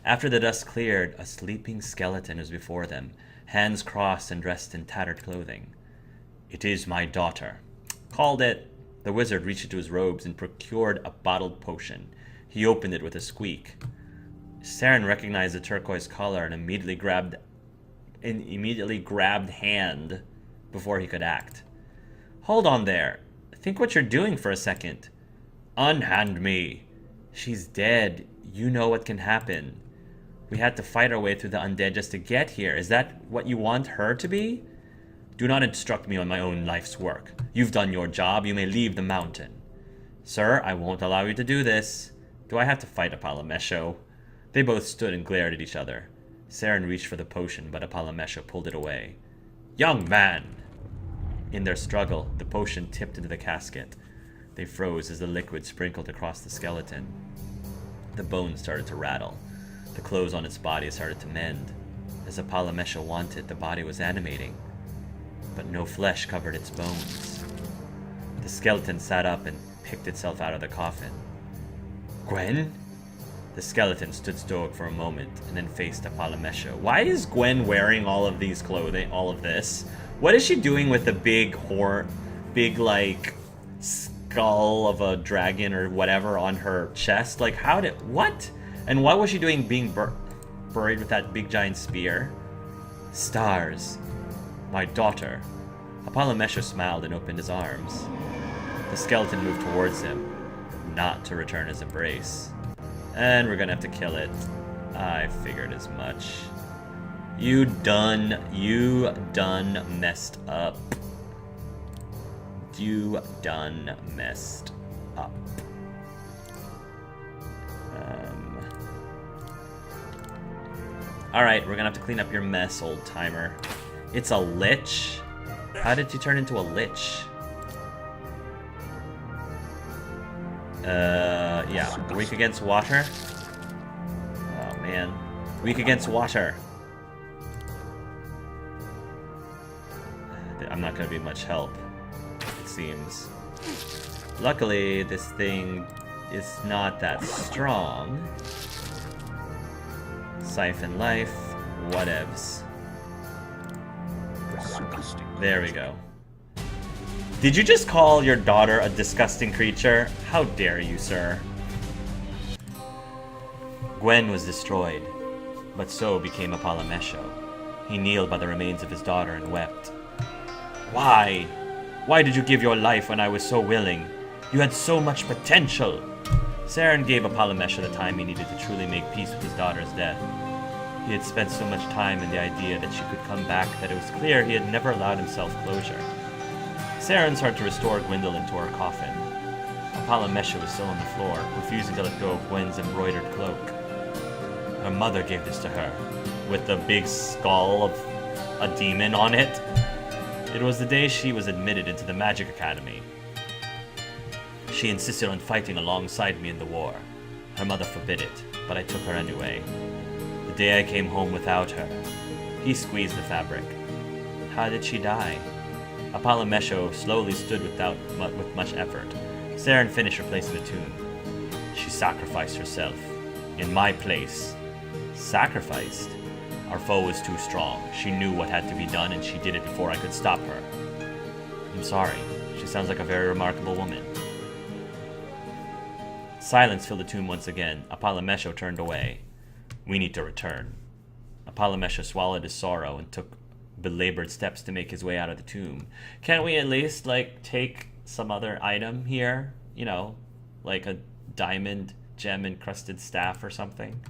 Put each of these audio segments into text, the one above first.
After the dust cleared, a sleeping skeleton was before them, hands crossed and dressed in tattered clothing. "It is my daughter." "Called it." The wizard reached into his robes and procured a bottled potion. He opened it with a squeak. Saren recognized the turquoise color and immediately grabbed hand before he could act. "Hold on there. Think what you're doing for a second." "Unhand me." "She's dead. You know what can happen. We had to fight our way through the undead just to get here. Is that what you want her to be?" "Do not instruct me on my own life's work. You've done your job. You may leave the mountain." "Sir, I won't allow you to do this." "Do I have to fight Apolimesho?" They both stood and glared at each other. Saren reached for the potion, but Apolimesho pulled it away. "Young man!" In their struggle, the potion tipped into the casket. They froze as the liquid sprinkled across the skeleton. The bones started to rattle. The clothes on its body started to mend. As Apolimesho wanted, the body was animating, but no flesh covered its bones. The skeleton sat up and picked itself out of the coffin. "Gwen?" The skeleton stood stoic for a moment and then faced Apolimesho. Why is Gwen wearing all of these clothing, all of this? What is she doing with the big like skull of a dragon or whatever on her chest? Like, what? And what was she doing being buried with that big giant spear? "Stars. My daughter." Apolimesho smiled and opened his arms. The skeleton moved towards him, not to return his embrace. "And we're gonna have to kill it. I figured as much. You done messed up. You done messed up." Alright, we're gonna have to clean up your mess, old timer. It's a lich? How did you turn into a lich? Yeah. Weak against water? Oh, man. Weak against water. I'm not gonna be much help, it seems. Luckily, this thing is not that strong. Siphon life, whatevs. There we go. Did you just call your daughter a disgusting creature? How dare you, sir? Gwen was destroyed, but so became Apolimesho. He kneeled by the remains of his daughter and wept. "Why? Why did you give your life when I was so willing? You had so much potential." Saren gave Apolimesho the time he needed to truly make peace with his daughter's death. He had spent so much time in the idea that she could come back that it was clear he had never allowed himself closure. Saren started to restore Gwendolyn to her coffin. Apolimesho was still on the floor, refusing to let go of Gwen's embroidered cloak. Her mother gave this to her, with the big skull of a demon on it. It was the day she was admitted into the Magic Academy. She insisted on fighting alongside me in the war. Her mother forbid it, but I took her anyway. The day I came home without her, he squeezed the fabric. How did she die? Apolimesho slowly stood with much effort. Saren finished replacing the tomb. She sacrificed herself. In my place. Sacrificed? Our foe was too strong. She knew what had to be done, and she did it before I could stop her. I'm sorry. She sounds like a very remarkable woman. Silence filled the tomb once again. Apolimesho turned away. We need to return. Apolimesho swallowed his sorrow and took belabored steps to make his way out of the tomb. Can't we at least, like, take some other item here? You know, like a diamond gem-encrusted staff or something?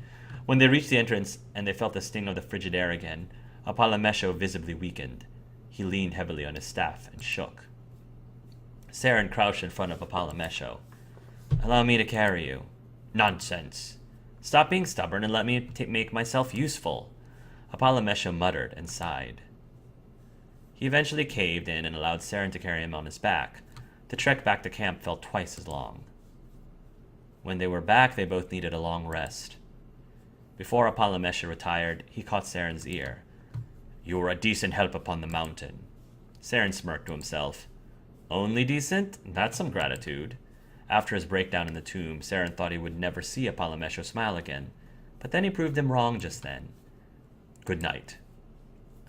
When they reached the entrance and they felt the sting of the frigid air again, Apolimesho visibly weakened. He leaned heavily on his staff and shook. Saren crouched in front of Apolimesho. Allow me to carry you. Nonsense. Stop being stubborn and let me make myself useful. Apolimesho muttered and sighed. He eventually caved in and allowed Saren to carry him on his back. The trek back to camp felt twice as long. When they were back, they both needed a long rest. Before Apolimesho retired, he caught Saren's ear. You were a decent help upon the mountain. Saren smirked to himself. Only decent? That's some gratitude. After his breakdown in the tomb, Saren thought he would never see Apolimesho smile again. But then he proved them wrong just then. Good night.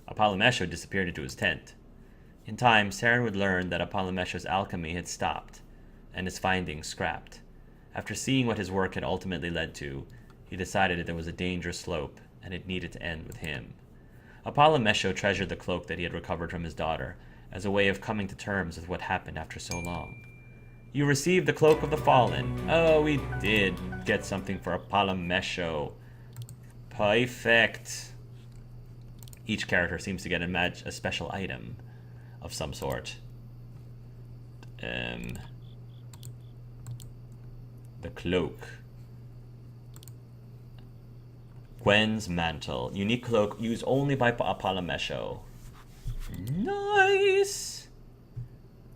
Apolimesho disappeared into his tent. In time, Saren would learn that Apolimesho's alchemy had stopped, and his findings scrapped. After seeing what his work had ultimately led to, he decided that there was a dangerous slope, and it needed to end with him. Apolimesho treasured the cloak that he had recovered from his daughter, as a way of coming to terms with what happened after so long. You received the Cloak of the Fallen. Oh, we did get something for Apolimesho. Perfect. Each character seems to get a special item of some sort. The cloak. Gwen's mantle. Unique cloak used only by Apolimesho. Nice.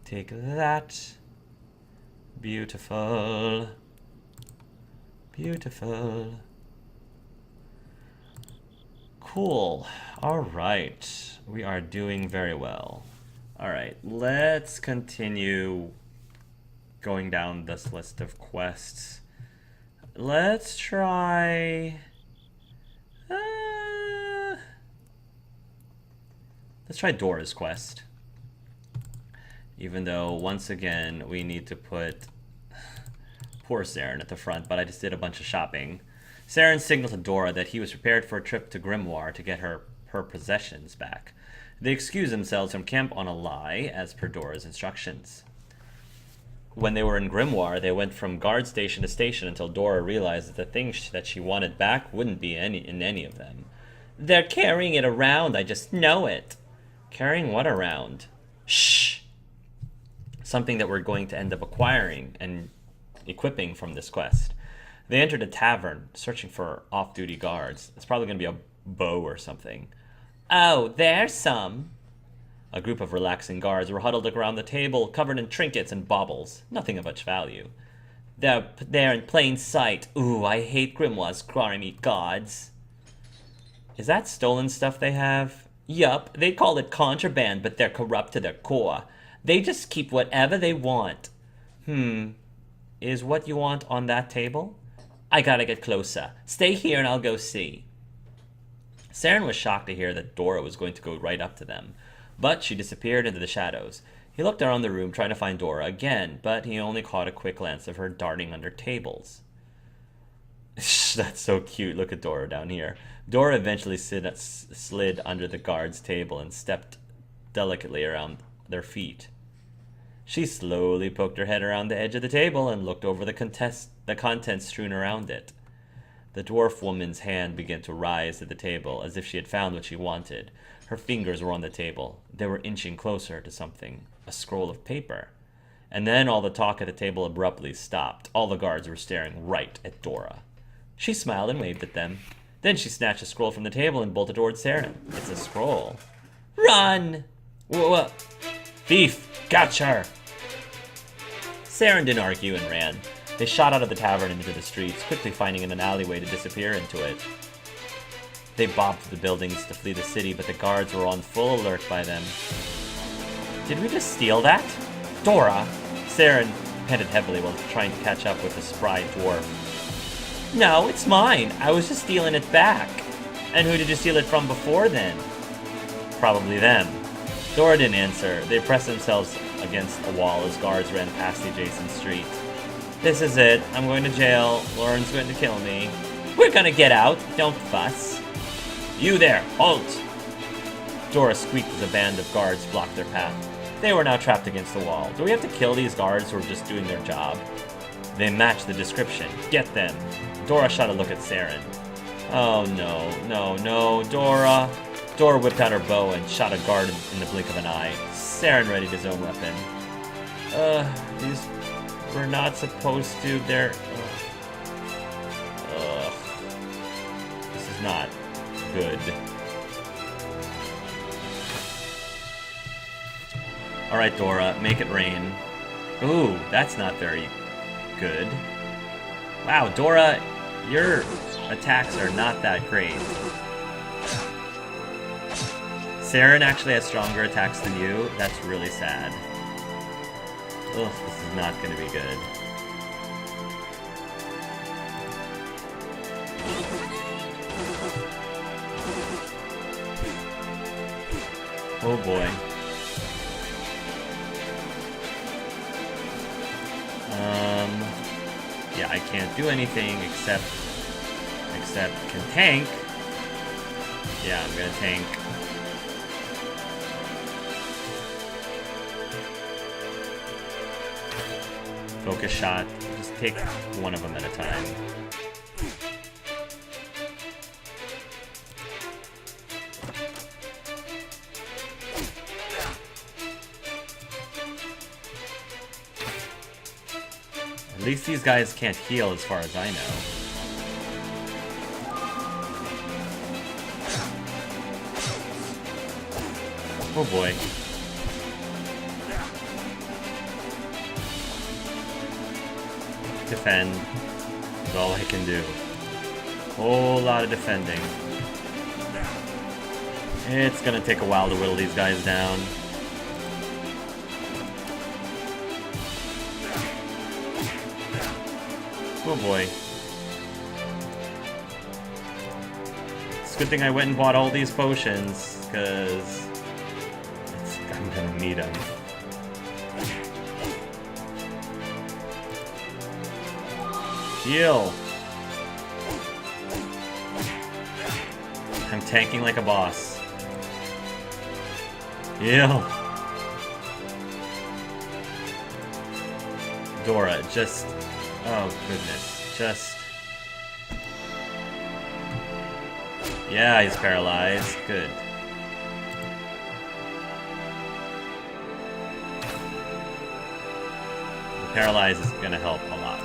Take that. Beautiful. Beautiful. Cool. Alright. We are doing very well. Alright, let's continue going down this list of quests. Let's try... let's try Dora's Quest. Even though, once again, we need to put poor Saren at the front, but I just did a bunch of shopping. Saren signaled to Dora that he was prepared for a trip to Grimoire to get her possessions back. They excused themselves from camp on a lie, as per Dora's instructions. When they were in Grimoire, they went from guard station to station until Dora realized that the things that she wanted back wouldn't be in any of them. They're carrying it around, I just know it. Carrying what around? Shh! Something that we're going to end up acquiring and equipping from this quest. They entered a tavern, searching for off-duty guards. It's probably going to be a bow or something. Oh, there's some. A group of relaxing guards were huddled around the table, covered in trinkets and baubles. Nothing of much value. They're there in plain sight. Ooh, I hate Grimoire's grimy gods. Is that stolen stuff they have? Yup, they call it contraband, but they're corrupt to their core. They just keep whatever they want. Is what you want on that table? I gotta get closer. Stay here and I'll go see. Saren was shocked to hear that Dora was going to go right up to them, but she disappeared into the shadows. He looked around the room trying to find Dora again, but he only caught a quick glance of her darting under tables. That's so cute. Look at Dora down here. Dora eventually slid under the guard's table and stepped delicately around their feet. She slowly poked her head around the edge of the table and looked over the contents strewn around it. The dwarf woman's hand began to rise at the table as if she had found what she wanted. Her fingers were on the table. They were inching closer to something, a scroll of paper. And then all the talk at the table abruptly stopped. All the guards were staring right at Dora. She smiled and waved at them. Then she snatched a scroll from the table and bolted towards Saren. It's a scroll. Run! Whoa. Thief! Gotcha! Saren didn't argue and ran. They shot out of the tavern and into the streets, quickly finding an alleyway to disappear into it. They bobbed through the buildings to flee the city, but the guards were on full alert by them. Did we just steal that? Dora! Saren panted heavily while trying to catch up with the spry dwarf. No, it's mine. I was just stealing it back. And who did you steal it from before then? Probably them. Dora didn't answer. They pressed themselves against a wall as guards ran past the adjacent street. This is it. I'm going to jail. Loren's going to kill me. We're gonna get out. Don't fuss. You there, halt! Dora squeaked as a band of guards blocked their path. They were now trapped against the wall. Do we have to kill these guards who are just doing their job? They match the description. Get them. Dora shot a look at Saren. Oh no, Dora. Dora whipped out her bow and shot a guard in the blink of an eye. Saren readied his own weapon. These were not supposed to. They're... This is not good. Alright, Dora, make it rain. Ooh, that's not very good. Wow, Dora, your attacks are not that great. Saren actually has stronger attacks than you. That's really sad. Ugh, this is not going to be good. Oh boy. Yeah, I can't do anything except can tank. Yeah, I'm gonna tank. Focus shot. Just take one of them at a time. At least these guys can't heal as far as I know. Oh boy. Defend is all I can do. Whole lot of defending. It's gonna take a while to whittle these guys down. Oh boy. It's a good thing I went and bought all these potions, because I'm gonna need them. Heal! I'm tanking like a boss. Heal! Dora, just... oh, goodness. Just... yeah, he's paralyzed. Good. The paralyze is gonna help a lot.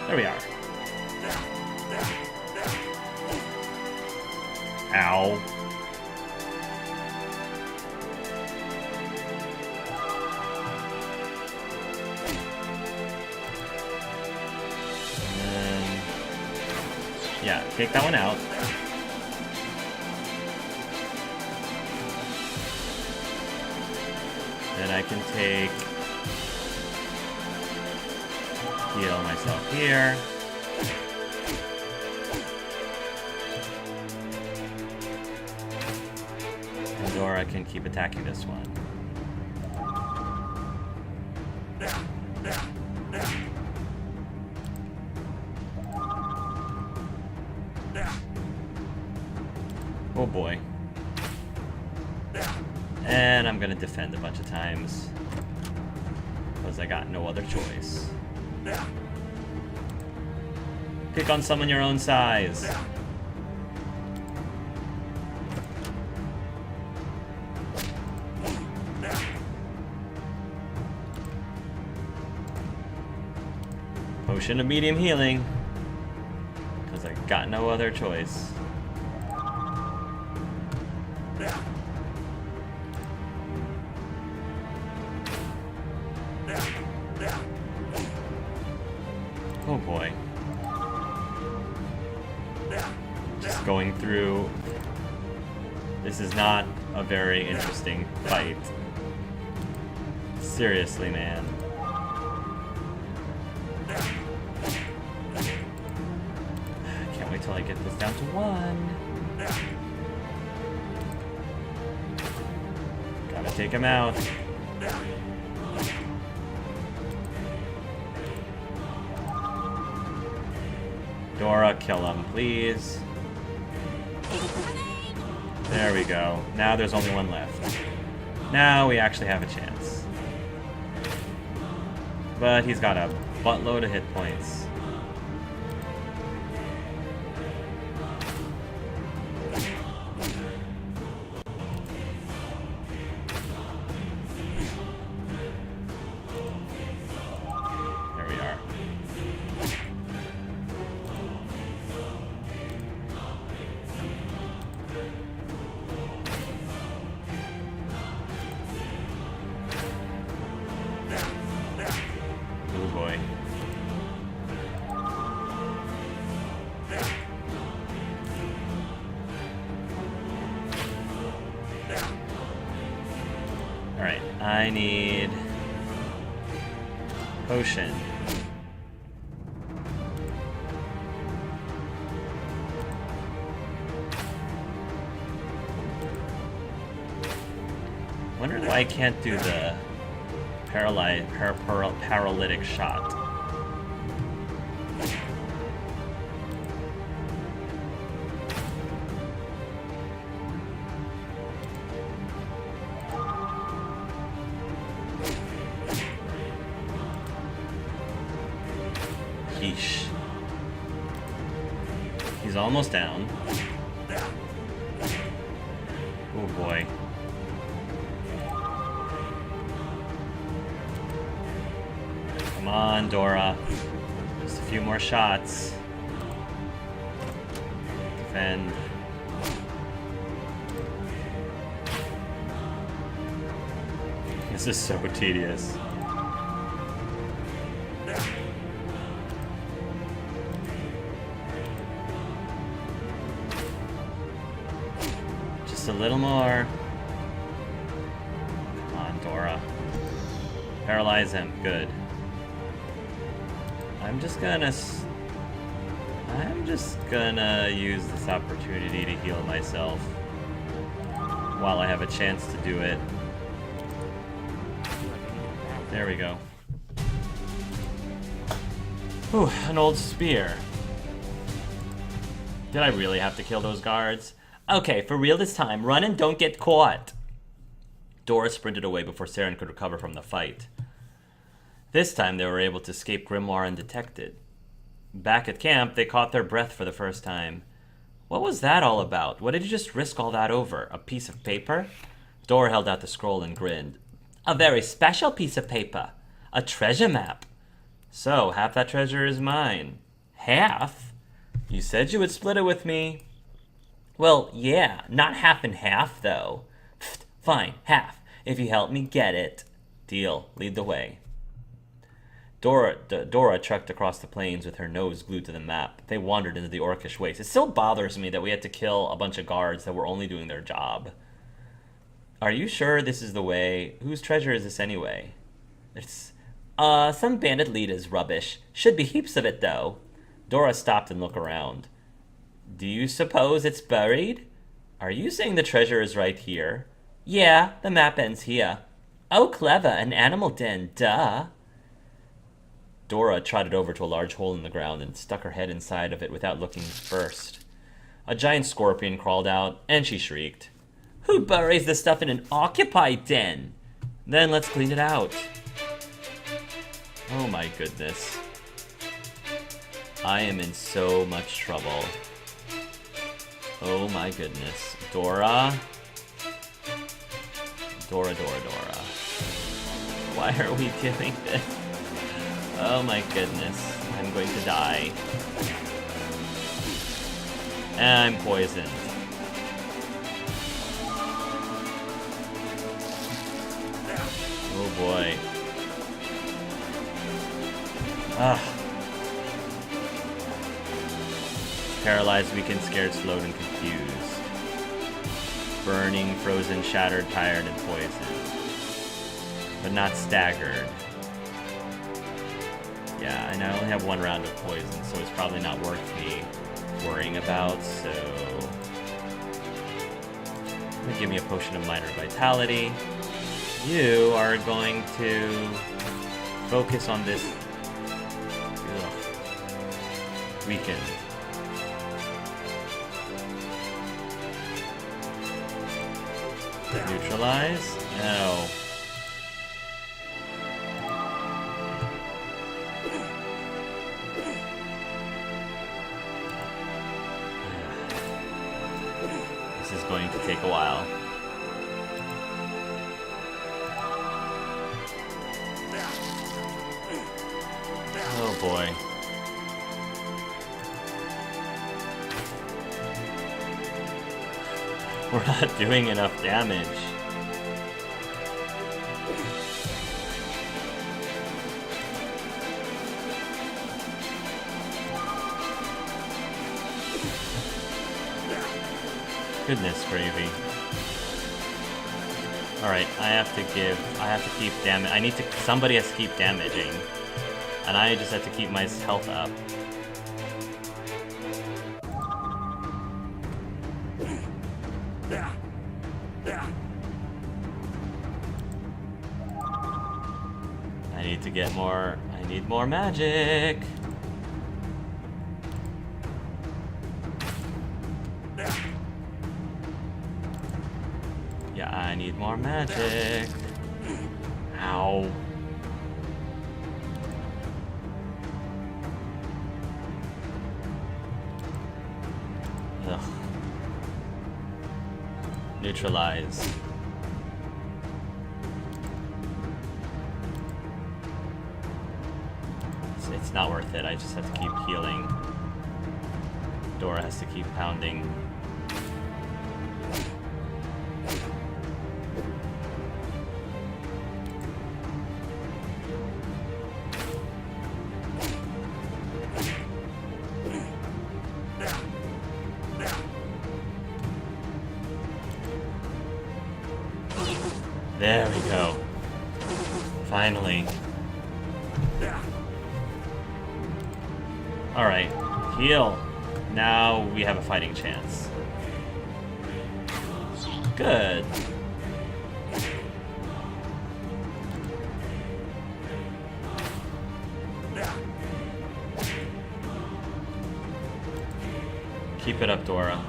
There we are. Ow. Yeah, take that one out. Then I can take... heal myself here. And Dora can keep attacking this one. Oh boy. And I'm gonna defend a bunch of times, because I got no other choice. Pick on someone your own size. Potion of medium healing, because I got no other choice. Oh boy. Just going through. This is not a very interesting fight. Seriously, man. Can't wait till I get this down to 1. Gotta take him out. Dora, kill him, please. There we go. Now there's only one left. Now we actually have a chance. But he's got a buttload of hit points. There we are. Oh boy. Alright, I need potion. wonder why I can't do the paralytic shot. Yeesh. He's almost down. Oh boy. Come on, Dora. Just a few more shots. Defend. This is so tedious. Just a little more. Come on, Dora. Paralyze him. Good. I'm just gonna use this opportunity to heal myself while I have a chance to do it. There we go. Whew, an old spear. Did I really have to kill those guards? Okay, for real this time. Run and don't get caught. Dora sprinted away before Saren could recover from the fight. This time they were able to escape Grimoire undetected. Back at camp, they caught their breath for the first time. What was that all about? What did you just risk all that over? A piece of paper? Dora held out the scroll and grinned. A very special piece of paper. A treasure map. So, half that treasure is mine. Half? You said you would split it with me. Well, yeah, not half and half, though. Fine, half, if you help me get it. Deal. Lead the way. Dora trekked across the plains with her nose glued to the map. They wandered into the Orcish wastes. It still bothers me that we had to kill a bunch of guards that were only doing their job. Are you sure this is the way? Whose treasure is this anyway? It's, some bandit leader's rubbish. Should be heaps of it, though. Dora stopped and looked around. Do you suppose it's buried? Are you saying the treasure is right here? Yeah, the map ends here. Oh, clever, an animal den, duh. Dora trotted over to a large hole in the ground and stuck her head inside of it without looking first. A giant scorpion crawled out, and she shrieked. Who buries this stuff in an occupied den? Then let's clean it out. Oh my goodness. I am in so much trouble. Oh my goodness. Dora. Dora. Why are we doing this? Oh my goodness. I'm going to die. And I'm poisoned. Oh boy. Paralyzed, weakened, scared, slowed, and confused. Burning, frozen, shattered, tired, and poisoned. But not staggered. Yeah, and I only have one round of poison, so it's probably not worth me worrying about, so... I'm gonna give me a potion of minor vitality. You are going to focus on this... weakened. Neutralize? No. This is going to take a while. Oh boy. We're not doing enough damage. Goodness gravy. Alright, I have to keep somebody has to keep damaging. And I just have to keep my health up. get more. I need more magic. Yeah, I need more magic. Ow. Ugh. Neutralize. It's not worth it. I just have to keep healing. Dora has to keep pounding. There we go. Finally. Alright, heal. Now we have a fighting chance. Good. Keep it up, Dora.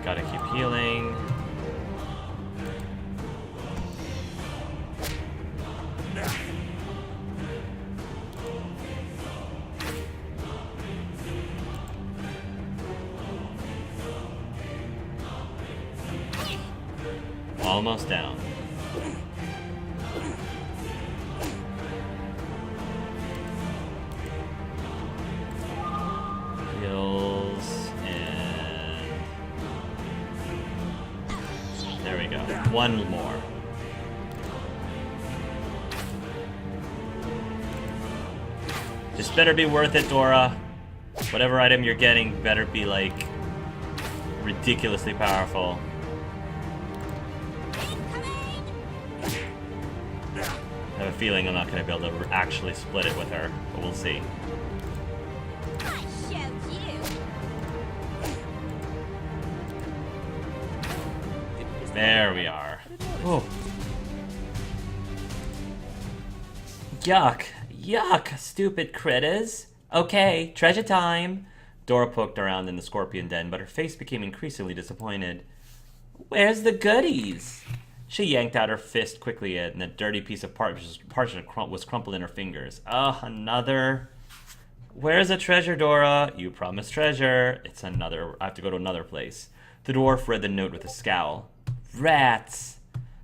Gotta keep healing. Almost down. Heals and there we go. One more. This better be worth it, Dora. Whatever item you're getting better be like ridiculously powerful. I have a feeling I'm not going to be able to actually split it with her, but we'll see. I showed you. There we are. Oh. Yuck. Yuck, stupid critters. Okay, treasure time. Dora poked around in the scorpion den, but her face became increasingly disappointed. Where's the goodies? She yanked out her fist quickly, and a dirty piece of parchment was crumpled in her fingers. Oh, another. Where's the treasure, Dora? You promised treasure. It's another. I have to go to another place. The dwarf read the note with a scowl. Rats.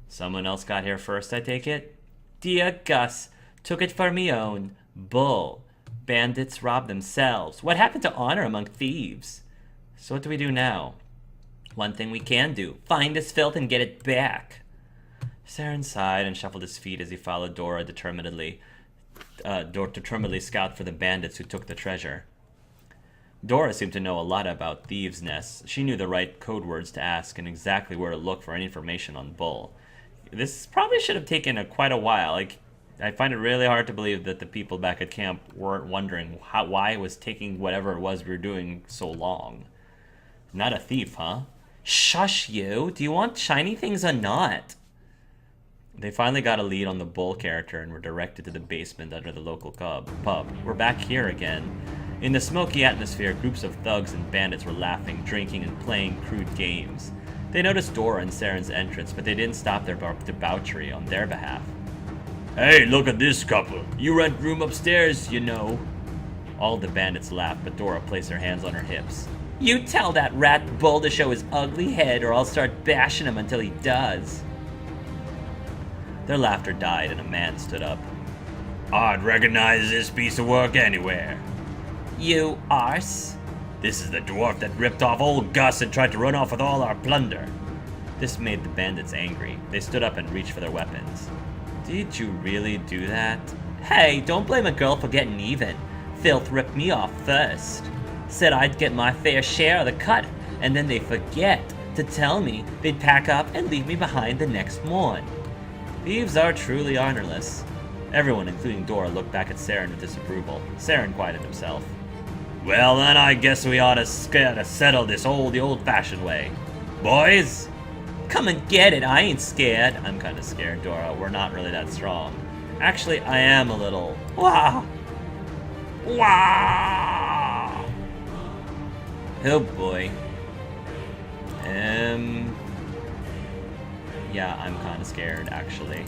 Someone else got here first, I take it? Dear Gus, took it for me own. Bull. Bandits robbed themselves. What happened to honor among thieves? So what do we do now? One thing we can do. Find this filth and get it back. Saren sighed and shuffled his feet as he followed Dora determinedly scout for the bandits who took the treasure. Dora seemed to know a lot about thieves' nests. She knew the right code words to ask and exactly where to look for any information on Bull. This probably should have taken quite a while. I find it really hard to believe that the people back at camp weren't wondering why it was taking whatever it was we were doing so long. Not a thief, huh? Shush you! Do you want shiny things or not? They finally got a lead on the Bull character and were directed to the basement under the local pub. We're back here again. In the smoky atmosphere, groups of thugs and bandits were laughing, drinking, and playing crude games. They noticed Dora and Saren's entrance, but they didn't stop their debauchery on their behalf. Hey, look at this couple. You rent room upstairs, you know. All the bandits laughed, but Dora placed her hands on her hips. You tell that rat Bull to show his ugly head, or I'll start bashing him until he does. Their laughter died, and a man stood up. I'd recognize this piece of work anywhere. You arse? This is the dwarf that ripped off old Gus and tried to run off with all our plunder. This made the bandits angry. They stood up and reached for their weapons. Did you really do that? Hey, don't blame a girl for getting even. Filth ripped me off first. Said I'd get my fair share of the cut, and then they forget to tell me they'd pack up and leave me behind the next morn. Thieves are truly honorless. Everyone, including Dora, looked back at Saren with disapproval. Saren quieted himself. Well, then I guess we ought to settle this the old-fashioned way. Boys, come and get it. I ain't scared. I'm kind of scared, Dora. We're not really that strong. Actually, I am a little. Wah! Wah! Oh boy. Yeah, I'm kind of scared, actually.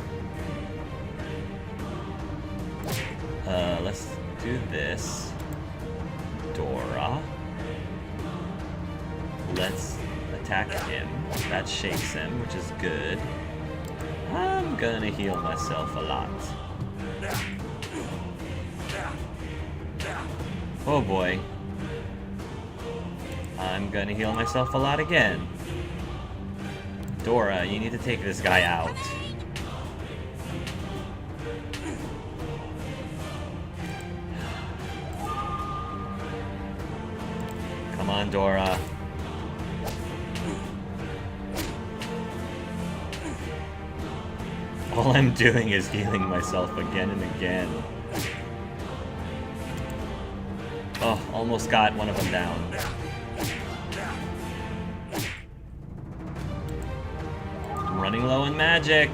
Let's do this. Dora. Let's attack him. That shakes him, which is good. I'm gonna heal myself a lot. Oh boy. I'm gonna heal myself a lot again. Dora, you need to take this guy out. Come on, Dora. All I'm doing is healing myself again and again. Oh, almost got one of them down. I'm running low in magic.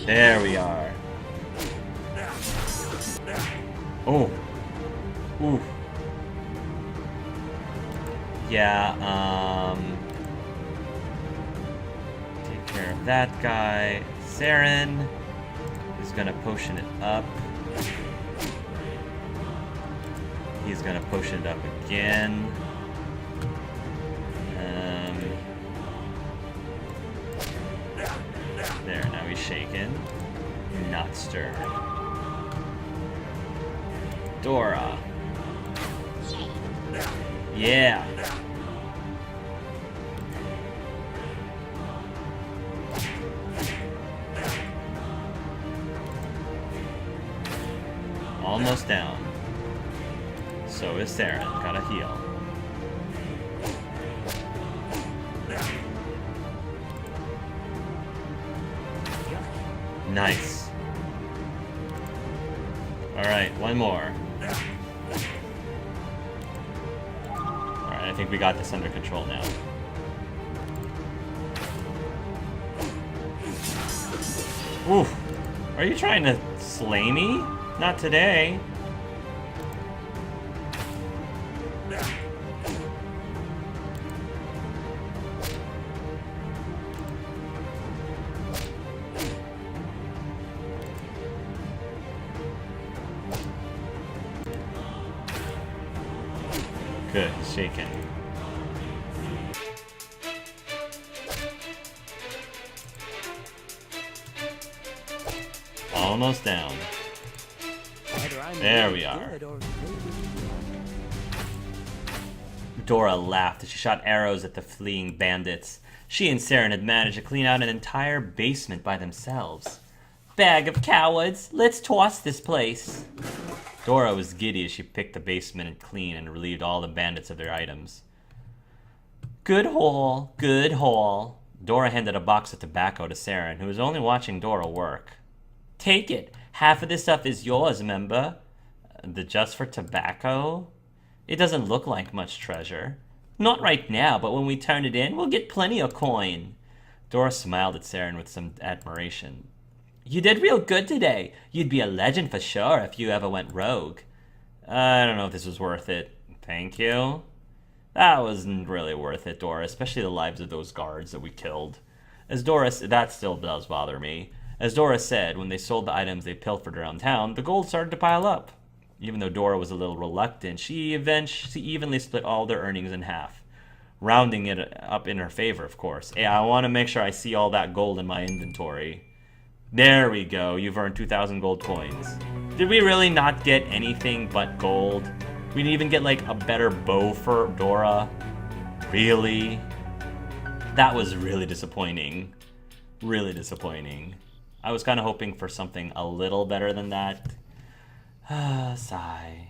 There we are. Oh. Ooh. Yeah, take care of that guy. Saren is gonna potion it up. He's gonna potion it up again. There, now he's shaken. Not stirred. Dora. Yeah. Almost down. So is Saren. Gotta heal. Nice. Alright, one more. Alright, I think we got this under control now. Oof. Are you trying to slay me? Not today. Good, shaken. Almost down. There we are. Dora laughed as she shot arrows at the fleeing bandits. She and Saren had managed to clean out an entire basement by themselves. Bag of cowards, let's toss this place. Dora was giddy as she picked the basement clean and relieved all the bandits of their items. Good haul, good haul. Dora handed a box of tobacco to Saren, who was only watching Dora work. Take it. Half of this stuff is yours, remember? Just for tobacco? It doesn't look like much treasure. Not right now, but when we turn it in, we'll get plenty of coin. Dora smiled at Saren with some admiration. You did real good today. You'd be a legend for sure if you ever went rogue. I don't know if this was worth it. Thank you. That wasn't really worth it, Dora, especially the lives of those guards that we killed. That still does bother me. As Dora said, when they sold the items they pilfered around town, the gold started to pile up. Even though Dora was a little reluctant, she evenly split all their earnings in half, rounding it up in her favor, of course. Hey, I want to make sure I see all that gold in my inventory. There we go. You've earned 2,000 gold coins. Did we really not get anything but gold? We didn't even get, like, a better bow for Dora? Really? That was really disappointing. Really disappointing. I was kind of hoping for something a little better than that. Sigh.